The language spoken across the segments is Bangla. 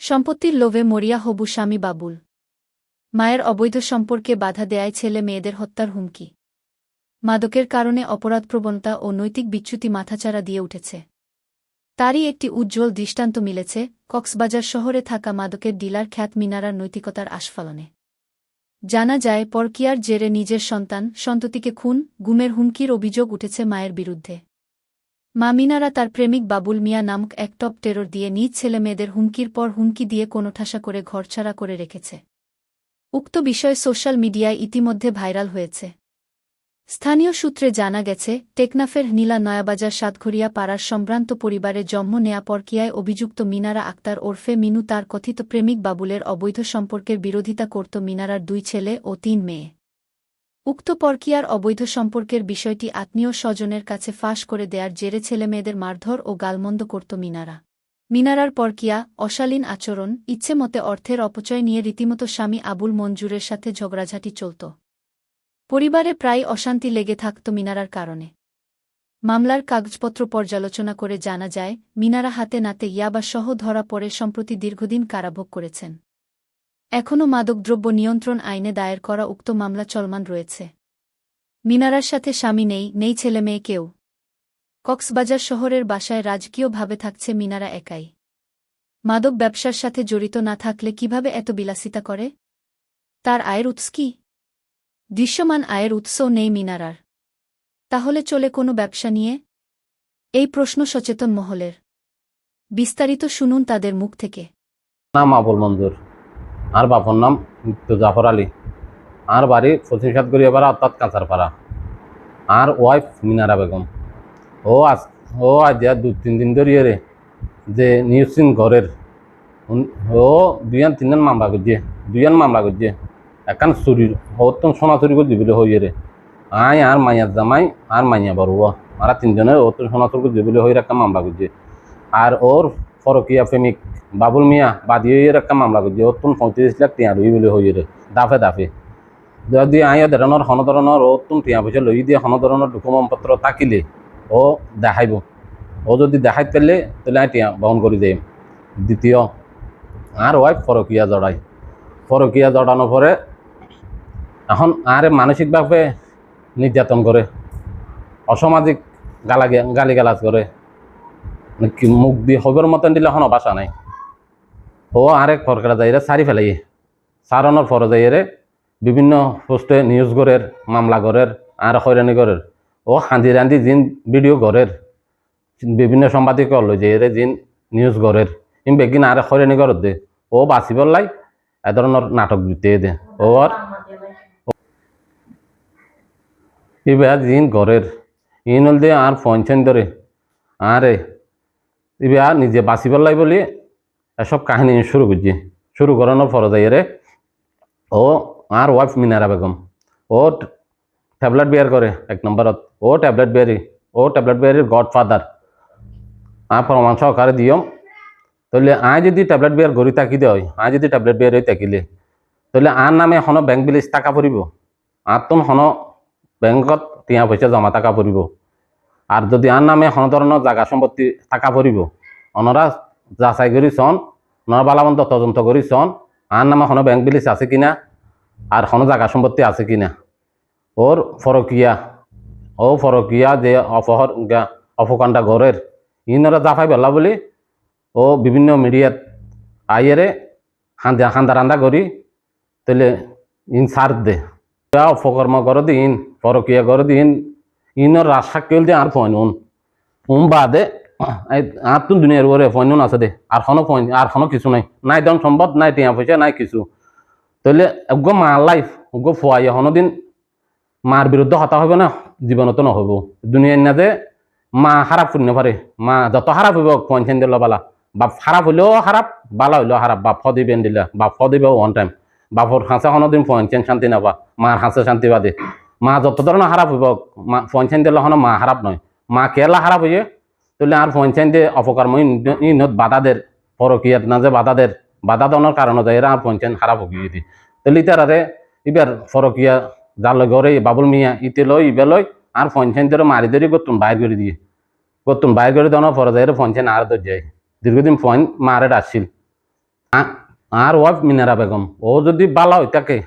সম্পত্তির লোভে মরিয়া হবু স্বামী বাবুল। মায়ের অবৈধ সম্পর্কে বাধা দেয়ায় ছেলে মেয়েদের হত্যার হুমকি। মাদকের কারণে অপরাধপ্রবণতা ও নৈতিক বিচ্যুতি মাথাচাড়া দিয়ে উঠেছে। তারই একটি উজ্জ্বল দৃষ্টান্ত মিলেছে কক্সবাজার শহরে থাকা মাদকের ডিলার খ্যাত মিনারার নৈতিকতার আস্ফালনে। জানা যায়, পরকীয়ার জেরে নিজের সন্ততিকে খুন, গুমের হুমকির অভিযোগ উঠেছে মায়ের বিরুদ্ধে। মা মিনারা তার প্রেমিক বাবুল মিয়া নামক এক টপ টেরর দিয়ে নিজ ছেলেমেয়েদের হুমকির পর হুমকি দিয়ে কোণঠাসা করে ঘরছাড়া করে রেখেছে। উক্ত বিষয় সোশ্যাল মিডিয়ায় ইতিমধ্যে ভাইরাল হয়েছে। স্থানীয় সূত্রে জানা গেছে, টেকনাফের নীলা নয়াবাজার সাতঘরিয়া পাড়ার সম্ভ্রান্ত পরিবারে জন্ম নেয়া পরকীয়ায় অভিযুক্ত মিনারা আক্তার ওরফে মিনু তার কথিত প্রেমিক বাবুলের অবৈধ সম্পর্কের বিরোধিতা করত মিনারার 2 ছেলে ও 3 মেয়ে। উক্ত পরকীয়ার অবৈধ সম্পর্কের বিষয়টি আত্মীয় স্বজনের কাছে ফাঁস করে দেয়ার জেরে ছেলেমেয়েদের মারধর ও গালমন্দ করত মিনারা। মিনারার পরকীয়া, অশালীন আচরণ, ইচ্ছেমতে অর্থের অপচয় নিয়ে রীতিমতো স্বামী আবুল মঞ্জুরের সাথে ঝগড়াঝাটি চলত। পরিবারে প্রায় অশান্তি লেগে থাকত মিনারার কারণে। মামলার কাগজপত্র পর্যালোচনা করে জানা যায়, মিনারা হাতে নাতে ইয়াবাসহ ধরা পড়ে সম্প্রতি দীর্ঘদিন কারাভোগ করেছেন। এখনও মাদকদ্রব্য নিয়ন্ত্রণ আইনে দায়ের করা উক্ত মামলা চলমান রয়েছে। মিনারার সাথে স্বামী নেই ছেলেমেয়ে কেউ। কক্সবাজার শহরের বাসায় রাজকীয়ভাবে থাকছে মিনারা একাই। মাদক ব্যবসার সাথে জড়িত না থাকলে কিভাবে এত বিলাসিতা করে? তার আয়ের উৎস কি? দৃশ্যমান আয়ের উৎসও নেই মিনারার। তাহলে চলে কোনো ব্যবসা নিয়ে? এই প্রশ্ন সচেতন মহলের। বিস্তারিত শুনুন তাদের মুখ থেকে। নাম আবুল মঞ্জুর, আর বাপর নাম মৃত্যু জাফর আলী। আর বাড়ি 25 সাতগড়িয়াপাড়া অর্থাৎ কাঁচারপাড়া। আর ওয়াইফ মিনারা বেগম। ও আজ 2-3 দিন ধরিয়ে রে যে নিউসিন ঘরের ও 2-3 মামলা করছে একান চুরির অত্যম সোনা চুরি করে দিবলে হইয়ে রে আয় আর মাইয়ার জামাই আর মাইয়া বড় আর 3 জনের অত্যম সোনা চুরি করে দিবলে হয়ে একটা মামলা করছে। আর ওর ফরকিয়া প্রেমিক বাবুল মিয়া বাদী একটা মামলা করছে অত্যম 35 লাখ টিয়া লই বলে হইয়ে রে দাফে যদি আইয়া ধরনের ধরনের অত্যম টিয়া পয়সা লই দিয়ে ধরনের ডকুমেন্টপত্র থাকিলে ও দেখাইব। ও যদি দেখাই পেলে তাহলে টিয়া বহন করে দেয়। দ্বিতীয়, আর ওয়াইফ ফরকিয়া জড়ানোর পরে এখন আরে মানসিকভাবে নির্যাতন করে, অসামাজিক গালিগালাজ করে, মুখ দিয়ে হবের মতন দিলে এখন বাসা নাই। ও আরেক ফরকরা যাইরে সারি ফেলাই সারানোর ফর যাইরে বিভিন্ন পোস্টে নিউজ গড়ের মামলা গড়ের আর হয়রানি গড়ের ও রান্ধি জিন ভিডিও গড়ের বিভিন্ন সাংবাদিক লই যাইরে জিন নিউজ গড়ের বেগিন আর হয়রানি গড় দে ও বাঁচিবর লাই এ ধরনের নাটক দিতে দে ও আর এবার জিন ঘরের ইন হল দে আর পঞ্চান ধরে আরে এবার নিজে বাঁচিবার লাই বলি এসব কাহিনী শুরু করানোর ফর যাইরে ও আর ওয়াইফ মিনারা বেগম ও ট্যাবলেট বিয়ার করে 1 নম্বরত ও ট্যাবলেট বিয়ারির গডফাদার আর প্রমাণ সহকারে দিয়ম। তাহলে আয় যদি ট্যাবলেট বিয়ার গড়ি তাকি দেয় আয় যদি ট্যাবলেট বিয়ার হয়ে থাকিলে তাহলে আর নামে এখনো ব্যাংক বিলিজ টাকা পড়ব আর তো এখনো ব্যাংকত টিয়া পয়সা জমা টাকা পড়ব। আর যদি আর নামে কোনো ধরনের জায়গা সম্পত্তি টাকা পড়ব ওনারা যাচাই করি চন ওনারা বালাবন্ত তদন্ত করি চন আর নামে কোনো ব্যাংক বিলিজ আছে কিনা আর কোনো জায়গা সম্পত্তি আছে কিনা। ওর ফরকিয়া যে অপকাণ্ডা ঘরের ইনরা জাফাই বেলা বলি ও বিভিন্ন মিডিয়াত আইয়েরে হান্দা রান্দা করি তাহলে ইন সার দে অপকর্ম করে দিন ফরকিয়া করে দিন ইনর রাজসাক্ষী দিয়ে আর ফোন বাদে আর তো দুনিয়ার ওরে ফোন আছে দে আর কোনো কিছু নাই দম সম্পদ নাই টিয়া পয়সা নাই কিছু। তাহলে এগো মা লাইফ ওগো ফুয়াই এখনো দিন মার বিরুদ্ধে হতা হবে না জীবনত নহব দুনিয়ার না যে মা খারাপ করি না পারে মা যত খারাপ হইব পঞ্চান দিল বালা বাপ খারাপ হইলেও খারাপ বালা হইলেও খারাপ বাপ দিবেন দিলা বাপ দিবে ওয়ান টাইম বাপর হাঁসে কোনোদিন পঞ্চান শান্তি নাপা মার হাঁসে শান্তি বাদে মা যত ধরনের খারাপ হইব মা পঞ্চান দিলে হনো মা খারাপ নয় মা কেলা খারাপ হইয়ে তাহলে আর পঞ্চান দিয়ে অপকর্ম ইনত বাধাদের পরকিয়াত না যে বাধা দনের কারণে যায় এরা আর পঞ্চান খারাপ হয়ে দি তাহলে ইতারে এবার ফরকিয়া যার ঘরে বাবুল মিয়া ইতে লই ইবে লই আর পঞ্চায়েত ধরে মারি ধরে গতুন বাইর করে দিয়ে দেওয়ার পরে যায় পঞ্চায়েত আর ধর যায় দীর্ঘদিন ফোন মারে আসছিল আর ওয়াইফ মিনারা বেগম ও যদি বালা হই থাকে,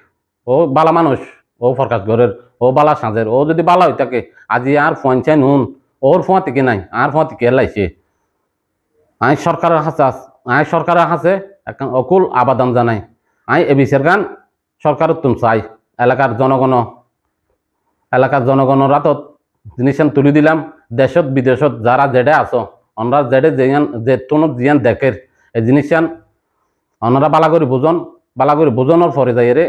ও বালা মানুষ, ও ফরকাশ ঘরের, ও বালা সাঁজের, ও যদি বালা হই থাকে আজি আর ফোয়াইন নুন ওর ফোয়া থেকে নাই আর ফোয়া থেকে লাইছে। সরকারের হাসে অকুল আবাদান জানাই এ বিচার গান সরকারের তুম চাই এলাকার জনগণরা তো জিনিস তুলি দিলাম। দেশত বিদেশত যারা জেডে আছো অনরা জেডে যে তোনো জিয়ান দেখের এই জিনিসান অনরা বালা করে বুঝনের পরে যাই রে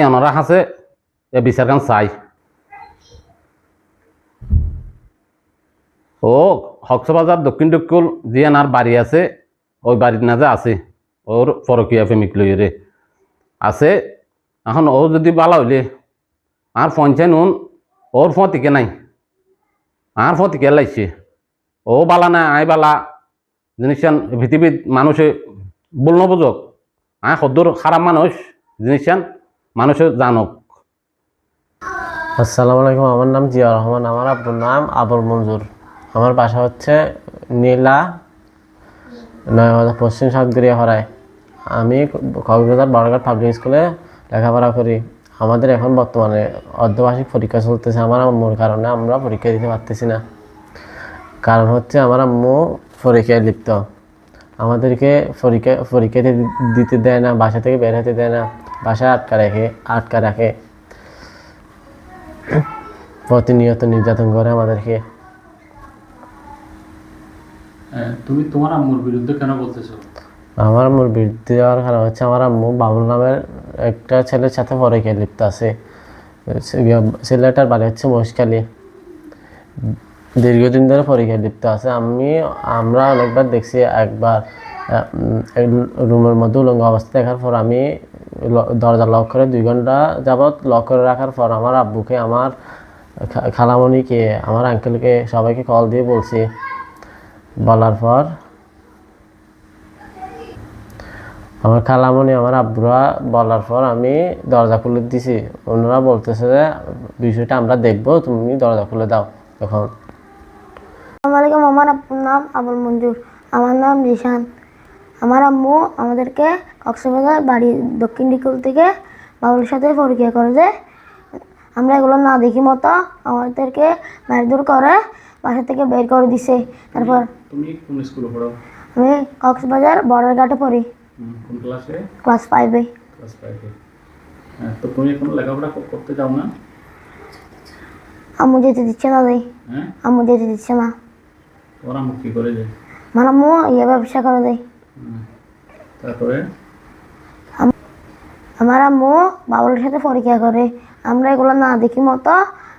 অনরা হাসে এ বিচার গান চাই। ও হকসবাজার দক্ষিণ দক্ষিণ জিয়ান আর বাড়ি আছে ওই বাড়ির না যে আছে ওর পরকীয়া প্রেমিক লই রে আছে। এখন ও যদি বালা হইলে আর পঞ্চায়েত নুন ওর ফোঁ টিকে নাই আর ফোঁ টিকে লাইছে ও বালা না বালা জিনিসান পৃথিবীর মানুষে বলন বুঝক সদূর খারাপ মানুষ জিনিসান মানুষে জানক। আসসালামু আলাইকুম, আমার নাম জিয়া রহমান, আমার আব্বুর নাম আবুল মঞ্জুর। আমার বাসা হচ্ছে নীলা পশ্চিম সাতগড়িয়া হরায়। আমি কক্সবাজার বড়ঘাট পাবলিক স্কুলে লেখাপড়া করি। আমাদের এখন বর্তমানে অর্ধবার্ষিক পরীক্ষা চলতেছে। আমার আম্মুর কারণে আমরা পরীক্ষা দিতে পারতেছি না। কারণ হচ্ছে আমার আম্মু পরীক্ষায় লিপ্ত। আমাদেরকে পরীক্ষা দিতে দেয় না, বাসা থেকে বের হতে দেয় না, বাসায় আটকা রাখে। প্রতিনিয়ত নির্যাতন করে আমাদেরকে। তুমি তোমার আম্মুর বিরুদ্ধে কেন বলতেছো? আমার আম্মুর বিরুদ্ধে যাওয়ার কারণ হচ্ছে আমার আম্মু বাবুল নামের একটা ছেলের সাথে পরকীয়ায় লিপ্ত আছে। ছেলেটার বাড়ি হচ্ছে মহেশখালী। দীর্ঘদিন ধরে পরকীয়ায় লিপ্ত আছে। আমরা অনেকবার দেখছি। একবার রুমের মধ্যে উলঙ্গ অবস্থা দেখার পর আমি দরজা লক করে 2 ঘন্টা যাবৎ লক করে রাখার পর আমার আব্বুকে, আমার খালামণিকে, আমার আঙ্কেলকে সবাইকে কল দিয়ে বলছি। বলার পর আমার খালামণি, আমার আব্বুরা বলার পর আমি দরজা খুলে দিছি। ওনারা বলতেছে যে বিষয়টা আমরা দেখবো, তুমি দরজা খুলে দাও। তখন আসসালামু আলাইকুম, আমার আব্বুর নাম আবুল মঞ্জুর, আমার নাম জিশান। আমার আম্মু আমাদেরকে কক্সবাজার বাড়ি দক্ষিণ দিকুল থেকে বাবুলের সাথে পরীক্ষা করে যে আমরা এগুলো না দেখি মতো আমাদেরকে মারধর করে বাসা থেকে বের করে দিছে। তারপর তুমি কোন স্কুলে পড়ো? আমি কক্সবাজার বর্ডারঘাটে পড়ি, কোন ক্লাসে? ক্লাস 5-এ। ক্লাস 5-এ। তো তুমি এখন লেখাপড়া করতে যাও না? আম্মু যেতে দিচ্ছে না দেয়। হ্যাঁ, আম্মু যেতে দিচ্ছে না। তোমার আম্মু কি করে যায়? আমার আম্মু ব্যবসা করে দেয়। তারপরে আমার আম্মু বাবুলের সাথে পরীক্ষা করে আমরা এগুলো না দেখি মতো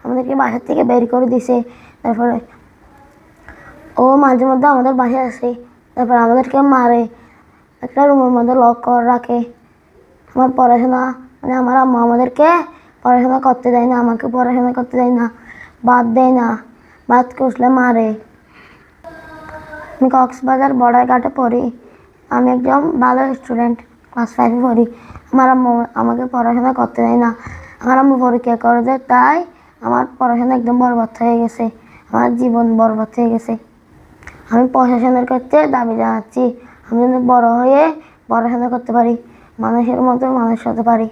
আমাদেরকে বাসার থেকে বের করে দিছে। তারপরে ও মাঝে মধ্যে আমাদের বাসায় আসে, তারপর আমাদেরকে মারে, একটা রুমের মধ্যে লক করে রাখে। আমার পড়াশোনা আমার আম্মু আমাদেরকে পড়াশোনা করতে দেয় না, আমাকে পড়াশোনা করতে দেয় না, বাদ দেয় না, বাদ করলে মারে। আমি কক্সবাজার বর্ডারঘাটে পড়ি। আমি একজন ভালো স্টুডেন্ট, ক্লাস 5-এ পড়ি। আমার আম্মু আমাকে পড়াশোনা করতে দেয় না। আমার আম্মু পরীক্ষা করে দেয়, তাই আমার পড়াশোনা একদম বরবাদ হয়ে গেছে, আমার জীবন বরবাদ হয়ে গেছে। আমি প্রশাসনের কাছে দাবি জানাচ্ছি আমি যেন বড় হয়ে পড়াশোনা করতে পারি, মানুষের মতো মানুষ হতে পারি।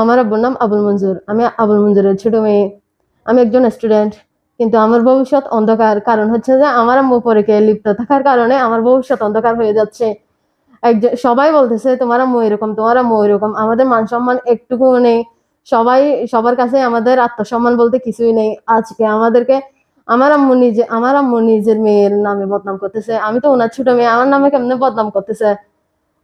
আমার আব্বুর নাম আবুল মঞ্জুর। আমি আবুল মঞ্জুরের ছোট মেয়ে। আমি একজন স্টুডেন্ট, কিন্তু আমার ভবিষ্যৎ অন্ধকার। কারণ হচ্ছে যে আমার আম্মু পরীক্ষায় লিপ্ত থাকার কারণে আমার ভবিষ্যৎ অন্ধকার হয়ে যাচ্ছে। সবাই বলতেছে তোমার আম্মু এরকম, তোমার আম্মু এরকম। আমাদের মান সম্মান একটুকু নেই। সবার কাছে আমাদের আত্মসম্মান বলতে কিছুই নেই। আজকে আমাদেরকে আমার আম্মু নিজের মেয়ের নামে বদনাম করতেছে। আমি তো ওনার ছোট মেয়ে, আমার নামে কেমনে বদনাম করতেছে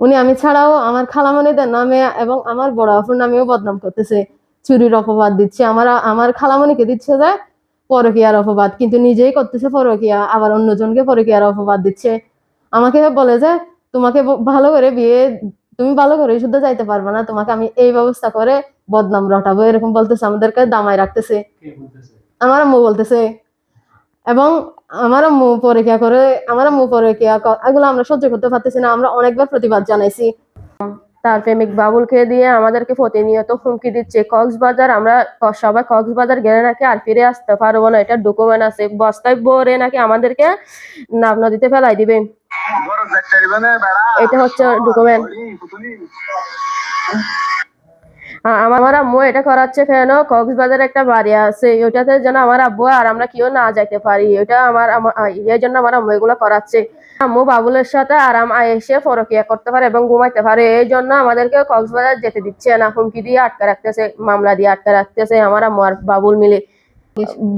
উনি। আমি ছাড়াও আমার খালামণিদের নামে এবং আমার বড় আপুর নামেও বদনাম করতেছে, চুরির অপবাদ দিচ্ছে। আমার খালামণিকে দিচ্ছে যে পরকীয়ার অপবাদ, কিন্তু নিজেই করতেছে পরকীয়া, আবার অন্যজনকে পরকীয়ার অপবাদ দিচ্ছে। আমাকে বলে যে তোমাকে ভালো করে তুমি ভালো করে শুদ্ধ যাইতে পারবে না, তোমাকে আমি এই ব্যবস্থা করে বদনাম রটাবো, এরকম বলতেছে। আমাদেরকে দামায় রাখতেছে, কে বলতেছে? আমার আম্মু বলতেছে। এবং আমার আম্মু পরকীয়া করে, এগুলো আমরা সহ্য করতে পারতেছি না। আমরা অনেকবার প্রতিবাদ জানাইছি। তার প্রেমিক বাবুলকে দিয়ে আমাদেরকে প্রতিনিয়ত হুমকি দিচ্ছে। কক্সবাজার আমরা সবাই কক্সবাজার গেলে নাকি আর ফিরে আসতে পারবো না, এটা ডকুমেন্ট আছে, বস্তায় ভরে নাকি আমাদেরকে নাব নদীতে ফেলাই দিবে। এটা হচ্ছে ডকুমেন্ট। আমার আম্মু এটা করাচ্ছে কেন? কক্সবাজারে একটা বাড়ি আছে, ওইটাতে যেন আমার আব্বু আর আমরা কেউ না যাইতে পারি, এটা এই জন্য আমার আম্মু এগুলো করাচ্ছে। আম্মু বাবুলের সাথে আরাম এসে পরকিয়া করতে পারে এবং ঘুমাইতে পারে, এই জন্য আমাদেরকে কক্সবাজার যেতে দিচ্ছে না, হুমকি দিয়ে আটকে রাখতেছে, মামলা দিয়ে আটকে রাখতেছে আমার আম্মু আর বাবুল মিলে।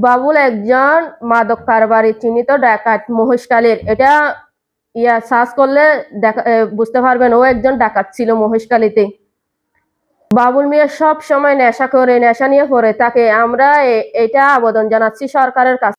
বাবুল একজন মাদক কারবারি, চিহ্নিত ডাকাত মহেশখালীর। এটা সার্চ করলে বুঝতে পারবেন, ও একজন ডাকাত ছিল মহেশখালীতে। বাবুল মিয়া সব সময় নেশা করে, নেশা নিয়ে পড়ে থাকে। আমরা এটা আবেদন জানাচ্ছি সরকারের কাছে।